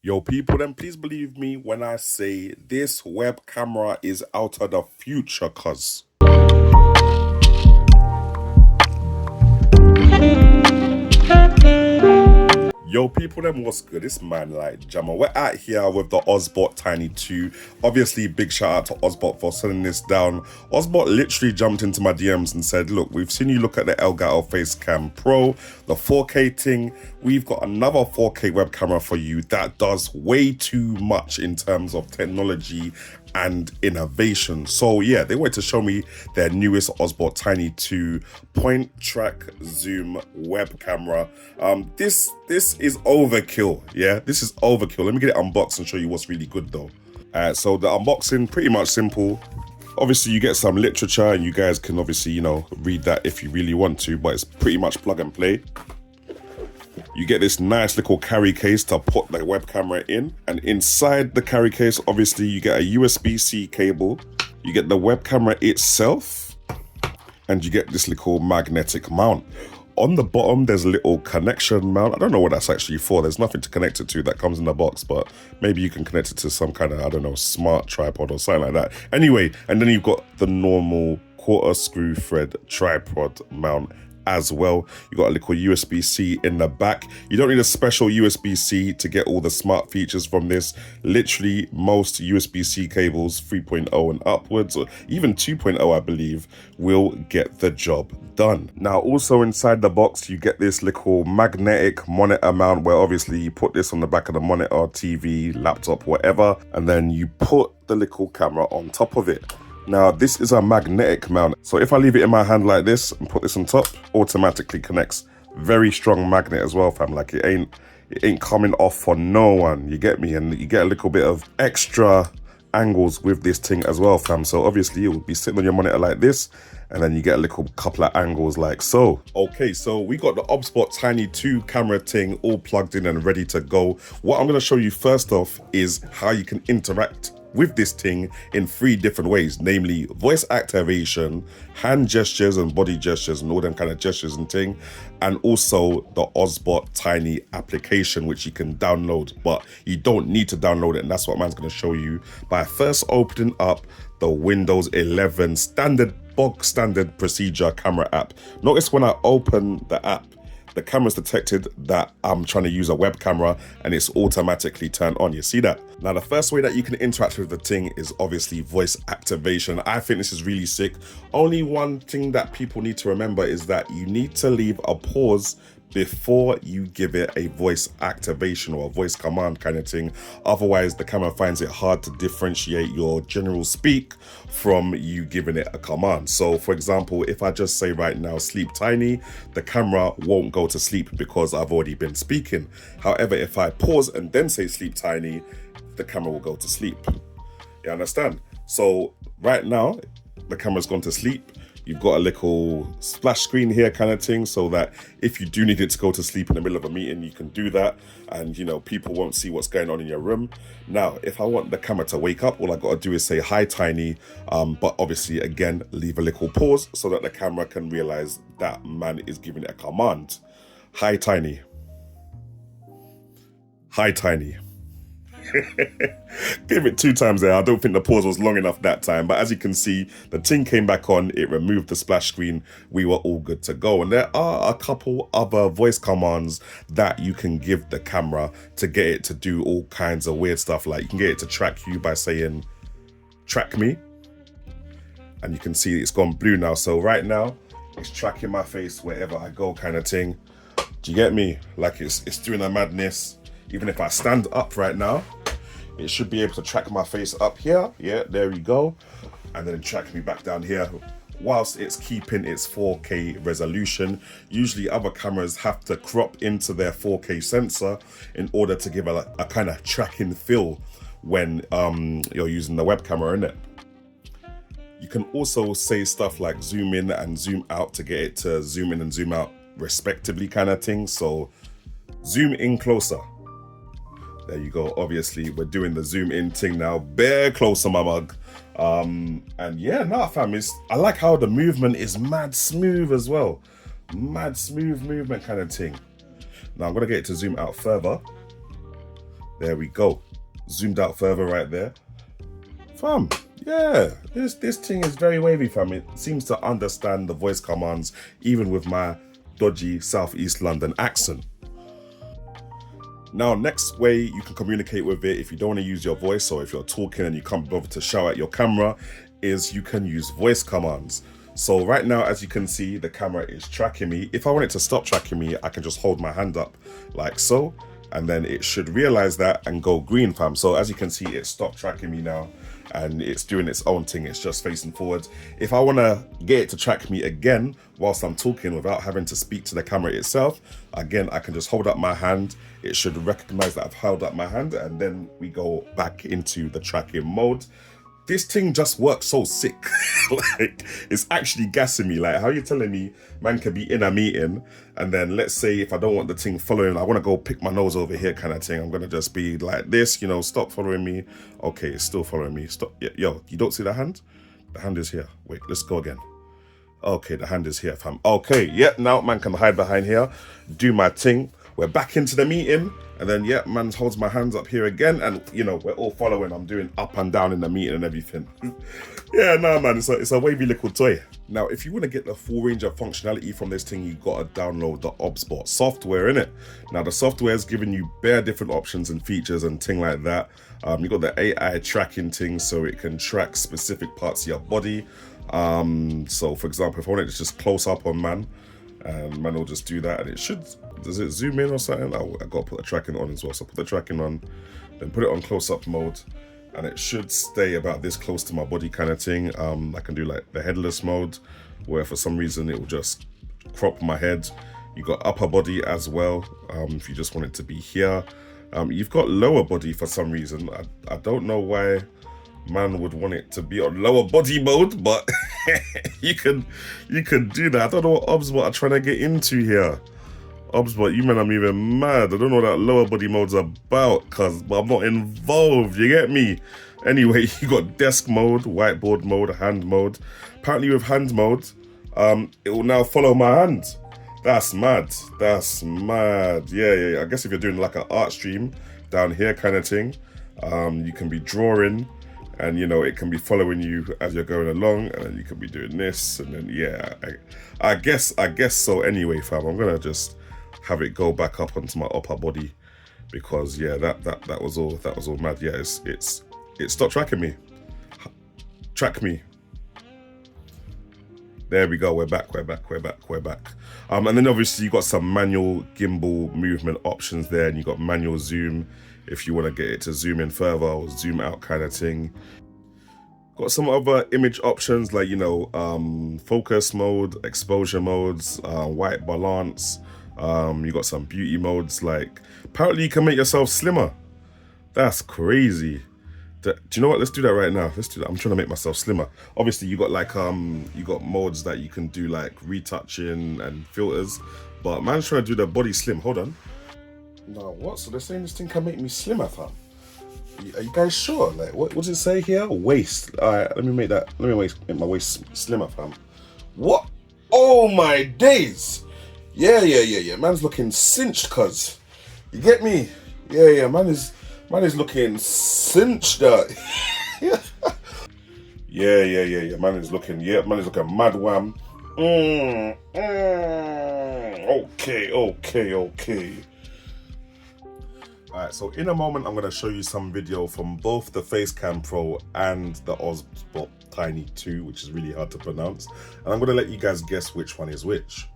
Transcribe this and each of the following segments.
Yo, people, then please believe me when I say this web camera is out of the future, cuz. Yo, people, them what's good? It's man like Jamo. We're out here with the OBSBOT Tiny 2. Obviously, big shout out to OBSBOT for selling this down. OBSBOT literally jumped into my DMs and said, look, we've seen you look at the Elgato Facecam Pro, the 4K thing. We've got another 4K web camera for you that does way too much in terms of technology and innovation. So yeah, they wanted to show me their newest OBSBOT Tiny 2 point track zoom web camera. This is overkill. Yeah, this is overkill. Let me get it unboxed and show you what's really good though. So the unboxing, pretty much simple. Obviously you get some literature and you guys can obviously, you know, read that if you really want to, but it's pretty much plug and play. You get this nice little carry case to put the web camera in, and inside the carry case, obviously you get a USB-C cable, you get the web camera itself, and you get this little magnetic mount. On the bottom, there's a little connection mount. I don't know what that's actually for. There's nothing to connect it to that comes in the box, but maybe you can connect it to some kind of, I don't know, smart tripod or something like that. Anyway, and then you've got the normal quarter screw thread tripod mount as well. You got a little USB-C in the back. You don't need a special USB-C to get all the smart features from this. Literally most USB-C cables 3.0 and upwards, or even 2.0 I believe, will get the job done. Now also inside the box you get this little magnetic monitor mount where obviously you put this on the back of the monitor, TV, laptop, whatever, and then you put the little camera on top of it. Now this is a magnetic mount, so if I leave it in my hand like this and put this on top, automatically connects. Very strong magnet as well, fam. Like it ain't coming off for no one, you get me? And you get a little bit of extra angles with this thing as well, fam. So obviously it will be sitting on your monitor like this, and then you get a little couple of angles like so. Okay, so we got the OBSBOT Tiny 2 camera thing all plugged in and ready to go. What I'm gonna show you first off is how you can interact with this thing in 3 different ways, namely voice activation, hand gestures and body gestures and all them kind of gestures and thing, and also the OBSBOT Tiny application, which you can download, but you don't need to download it, and that's what man's going to show you by first opening up the Windows 11 bog standard procedure camera app. Notice when I open the app, the camera's detected that I'm trying to use a web camera and it's automatically turned on. You see that? Now, the first way that you can interact with the thing is obviously voice activation. I think this is really sick. Only one thing that people need to remember is that you need to leave a pause before you give it a voice activation or a voice command kind of thing. Otherwise, the camera finds it hard to differentiate your general speak from you giving it a command. So for example, if I just say right now, sleep tiny, the camera won't go to sleep because I've already been speaking. However, if I pause and then say sleep tiny, the camera will go to sleep. You understand? So right now, the camera's gone to sleep. You've got a little splash screen here kind of thing, so that if you do need it to go to sleep in the middle of a meeting, you can do that, and you know, people won't see what's going on in your room. Now, if I want the camera to wake up, all I got to do is say hi tiny, but obviously again, leave a little pause so that the camera can realize that man is giving it a command. Hi tiny. Hi tiny. Give it 2 times there. I don't think the pause was long enough that time, but as you can see, the thing came back on, it removed the splash screen, we were all good to go. And there are a couple other voice commands that you can give the camera to get it to do all kinds of weird stuff. Like you can get it to track you by saying track me, and you can see it's gone blue now. So right now it's tracking my face wherever I go kind of thing. Do you get me? Like it's doing a madness. Even if I stand up right now, it should be able to track my face up here. Yeah, there we go. And then track me back down here whilst it's keeping its 4K resolution. Usually other cameras have to crop into their 4K sensor in order to give a kind of tracking feel when you're using the web camera, innit? You can also say stuff like zoom in and zoom out to get it to zoom in and zoom out respectively kind of thing. So zoom in closer. There you go. Obviously, we're doing the zoom in thing now. Bare closer, my mug. And yeah, nah, fam, I like how the movement is mad smooth as well. Mad smooth movement kind of thing. Now I'm gonna get it to zoom out further. There we go. Zoomed out further right there. Fam, yeah, this thing is very wavy, fam. It seems to understand the voice commands even with my dodgy Southeast London accent. Now, next way you can communicate with it if you don't want to use your voice, or if you're talking and you can't bother to shout at your camera, is you can use voice commands. So right now, as you can see, the camera is tracking me. If I want it to stop tracking me, I can just hold my hand up like so, and then it should realize that and go green, fam. So as you can see, it stopped tracking me now and it's doing its own thing. It's just facing forward. If I want to get it to track me again whilst I'm talking without having to speak to the camera itself, again, I can just hold up my hand. It should recognize that I've held up my hand, and then we go back into the tracking mode. This thing just works so sick. Like, it's actually gassing me. Like, how are you telling me man can be in a meeting and then let's say if I don't want the thing following, I want to go pick my nose over here kind of thing, I'm going to just be like this, you know, stop following me. Okay, it's still following me. Stop. Yo, you don't see the hand? The hand is here. Wait, let's go again. Okay, the hand is here, fam. Okay, yeah, now man can hide behind here, do my thing. We're back into the meeting, and then yeah, man holds my hands up here again, and you know, we're all following. I'm doing up and down in the meeting and everything. Yeah, nah, man, it's a wavy little toy. Now, if you want to get the full range of functionality from this thing, you gotta download the OBSBOT software, innit? Now, the software is giving you bare different options and features and thing like that. You got the AI tracking thing, so it can track specific parts of your body. So for example, if I wanted to just close up on man, and man will just do that, and it should, does it zoom in or something? Oh, I gotta put the tracking on as well. So put the tracking on, then put it on close-up mode, and it should stay about this close to my body kind of thing. I can do like the headless mode, where for some reason it will just crop my head. You got upper body as well, if you just want it to be here. You've got lower body for some reason. I don't know why man would want it to be on lower body mode, but you can do that. I don't know what OBSBOT are trying to get into here. OBSBOT, you man, I'm even mad. I don't know what that lower body mode's about, but I'm not involved, you get me? Anyway, you got desk mode, whiteboard mode, hand mode. Apparently with hand mode, it will now follow my hand. That's mad. That's mad. Yeah. I guess if you're doing like an art stream down here kind of thing, you can be drawing, and you know, it can be following you as you're going along, and then you can be doing this, and then yeah, I guess so. Anyway, fam, I'm gonna just have it go back up onto my upper body, because yeah, that was all mad. Yeah, it stopped tracking me. Track me. There we go. We're back. And then obviously you got some manual gimbal movement options there, and you got manual zoom if you want to get it to zoom in further or zoom out kind of thing. Got some other image options like, you know, focus mode, exposure modes, white balance. You got some beauty modes, like apparently you can make yourself slimmer. That's crazy. Do you know what? Let's do that right now. Let's do that. I'm trying to make myself slimmer. Obviously, you got like you got modes that you can do like retouching and filters, but man's trying to do the body slim. Hold on. No, what? So they're saying this thing can make me slimmer, fam? Are you guys sure? Like, what does it say here? Waist. All right, let me make my waist slimmer, fam. What? Oh my days! Yeah. Man's looking cinched, cuz. You get me? Yeah. Man is looking cinched. Yeah. Man is looking mad wham. Okay. Alright, so in a moment I'm going to show you some video from both the Facecam Pro and the OBSBOT Tiny 2, which is really hard to pronounce, and I'm going to let you guys guess which one is which.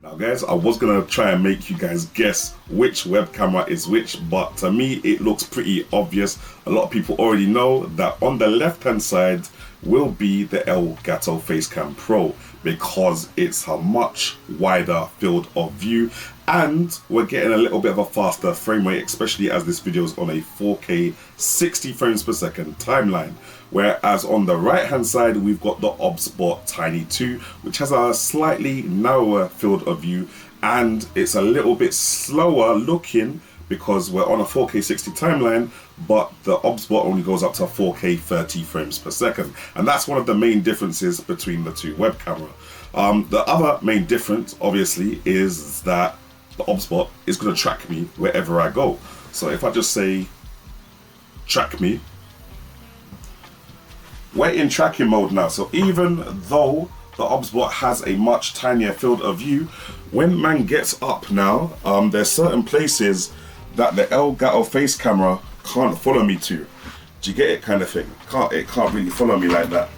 Now guys, I was going to try and make you guys guess which web camera is which, but to me it looks pretty obvious. A lot of people already know that on the left hand side will be the Elgato Facecam Pro, because it's a much wider field of view, and we're getting a little bit of a faster frame rate, especially as this video is on a 4K 60 frames per second timeline. Whereas on the right hand side we've got the OBSBOT Tiny 2, which has a slightly narrower field of view, and it's a little bit slower looking because we're on a 4K 60 timeline, but the OBSBOT only goes up to 4K 30 frames per second. And that's one of the main differences between the two web camera. The other main difference, obviously, is that the OBSBOT is going to track me wherever I go. So if I just say track me, we're in tracking mode now. So even though the OBSBOT has a much tinier field of view, when man gets up now, there's certain places that the Elgato face camera can't follow me to. Do you get it, kind of thing? It can't really follow me like that.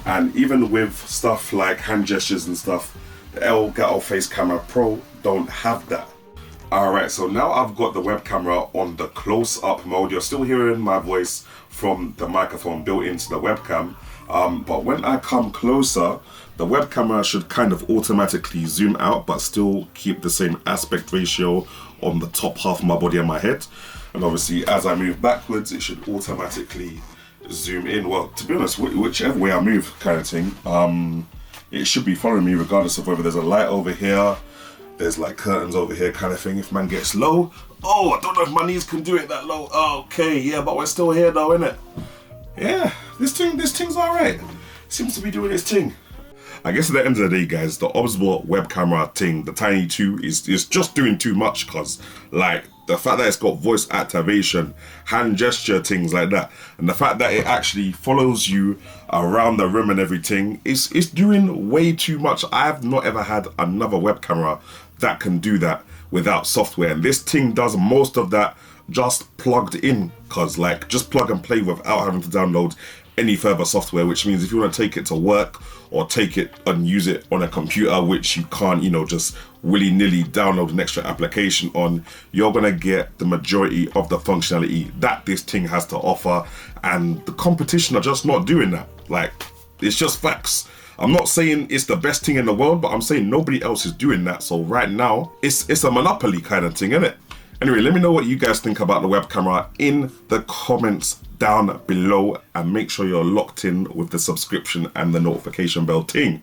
And even with stuff like hand gestures and stuff, the Elgato Face Camera Pro don't have that. Alright, so now I've got the web camera on the close-up mode. You're still hearing my voice from the microphone built into the webcam. But when I come closer, the web camera should kind of automatically zoom out, but still keep the same aspect ratio on the top half of my body and my head. And obviously, as I move backwards, it should automatically zoom in. Well, to be honest, whichever way I move, kind of thing, it should be following me regardless of whether there's a light over here, there's like curtains over here, kind of thing. If man gets low, oh, I don't know if my knees can do it that low. Okay, yeah, but we're still here though, innit? Yeah, this thing's alright. Seems to be doing its thing. I guess at the end of the day, guys, the OBSBOT web camera thing, the Tiny 2, is just doing too much, cause like the fact that it's got voice activation, hand gesture, things like that, and the fact that it actually follows you around the room and everything, it's doing way too much. I've not ever had another web camera that can do that without software, and this thing does most of that just plugged in, cause like just plug and play without having to download any further software, which means if you want to take it to work or take it and use it on a computer, which you can't, just willy-nilly download an extra application on, you're gonna get the majority of the functionality that this thing has to offer, and the competition are just not doing that. Like, it's just facts. I'm not saying it's the best thing in the world, but I'm saying nobody else is doing that. So right now, it's a monopoly kind of thing, isn't it? Anyway, let me know what you guys think about the web camera in the comments down below, and make sure you're locked in with the subscription and the notification bell ting.